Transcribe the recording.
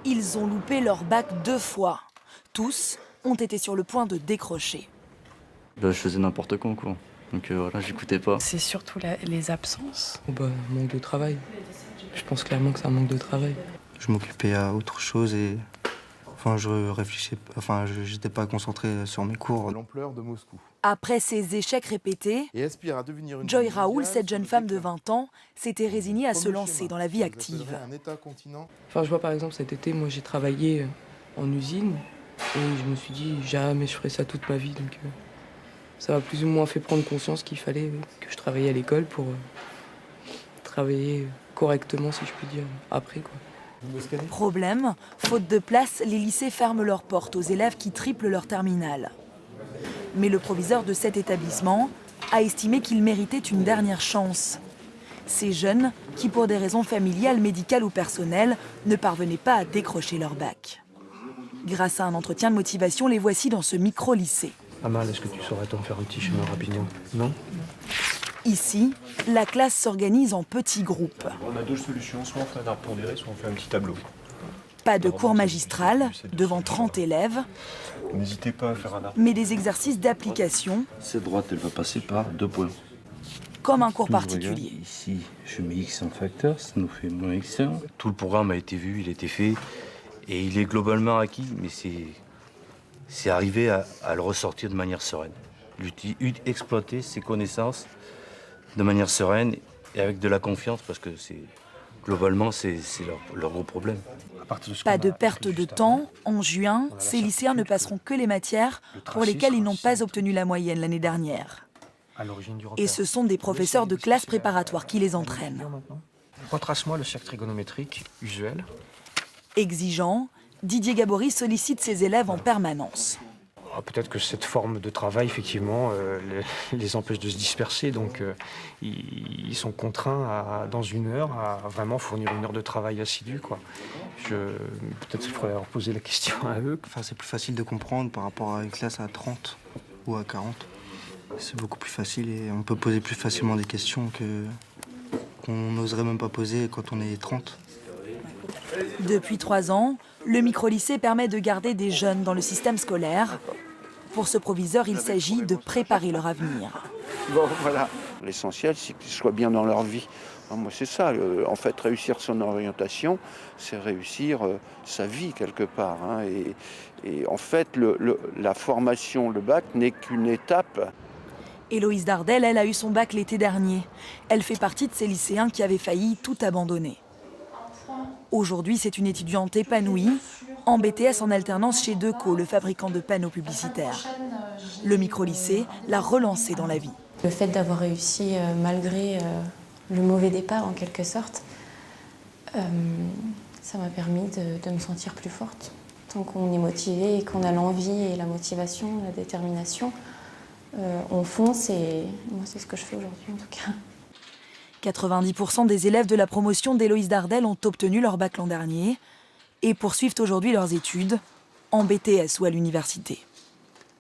Ils ont loupé leur bac 2 fois. Tous ont été sur le point de décrocher. Je faisais n'importe quoi. Donc voilà, j'écoutais pas. C'est surtout les absences. Manque de travail. Je pense clairement que c'est un manque de travail. Je m'occupais à autre chose et je réfléchissais, j'étais pas concentré sur mes cours. L'ampleur de Moscou. Après ces échecs répétés, Et aspire à devenir une Joy ville Raoul, mondiale, cette jeune femme de déclin. 20 ans, s'était résignée à se Premier lancer schéma. dans la vie Vous active. appellerez un État-continent. Je vois par exemple cet été, moi j'ai travaillé en usine et je me suis dit jamais je ferai ça toute ma vie. Donc ça m'a plus ou moins fait prendre conscience qu'il fallait que je travaillais à l'école pour travailler correctement, si je puis dire, après quoi. Problème, faute de place, les lycées ferment leurs portes aux élèves qui triplent leur terminale. Mais le proviseur de cet établissement a estimé qu'il méritait une dernière chance. Ces jeunes qui, pour des raisons familiales, médicales ou personnelles, ne parvenaient pas à décrocher leur bac. Grâce à un entretien de motivation, les voici dans ce micro-lycée. Amal, est-ce que tu saurais t'en faire un petit chemin rapidement? Non? Ici, la classe s'organise en petits groupes. On a deux solutions, soit on fait un arbre pondéré, soit on fait un petit tableau. Pas de cours magistral devant 30 élèves, N'hésitez pas à faire un arbre. mais des exercices d'application Cette droite, elle va passer par 2 points. comme un cours Je regarde, particulier. ici, je mets x en facteur, ça nous fait moins x1. Tout le programme a été vu, il a été fait, et il est globalement acquis, mais c'est arriver à le ressortir de manière sereine. Exploiter ses connaissances de manière sereine et avec de la confiance, parce que globalement, c'est leur gros problème. Pas de perte de temps. En juin, ces lycéens ne passeront que les matières pour lesquelles ils n'ont pas obtenu la moyenne l'année dernière. Et ce sont des professeurs de classe préparatoire qui les entraînent. Retrace-moi le cercle trigonométrique usuel. Exigeant, Didier Gabory sollicite ses élèves en permanence. Peut-être que cette forme de travail, effectivement, les empêche de se disperser. Donc, ils sont contraints, dans une heure, à vraiment fournir une heure de travail assidu, quoi. Peut-être qu'il faudrait leur poser la question à eux. C'est plus facile de comprendre par rapport à une classe à 30 ou à 40. C'est beaucoup plus facile et on peut poser plus facilement des questions qu'on n'oserait même pas poser quand on est 30. Depuis 3 ans, le micro-lycée permet de garder des jeunes dans le système scolaire. Pour ce proviseur, il s'agit de préparer leur avenir. Bon, voilà. L'essentiel, c'est qu'ils soient bien dans leur vie. Moi, c'est ça. En fait, réussir son orientation, c'est réussir sa vie quelque part. Et en fait, la formation, le bac, n'est qu'une étape. Héloïse Dardel, elle a eu son bac l'été dernier. Elle fait partie de ces lycéens qui avaient failli tout abandonner. Aujourd'hui, c'est une étudiante épanouie, en BTS en alternance chez Deco, le fabricant de panneaux publicitaires. Le micro-lycée l'a relancée dans la vie. Le fait d'avoir réussi malgré le mauvais départ en quelque sorte, ça m'a permis de me sentir plus forte. Tant qu'on est motivé et qu'on a l'envie et la motivation, la détermination, on fonce et moi c'est ce que je fais aujourd'hui en tout cas. 90% des élèves de la promotion d'Héloïse Dardel ont obtenu leur bac l'an dernier et poursuivent aujourd'hui leurs études en BTS ou à l'université.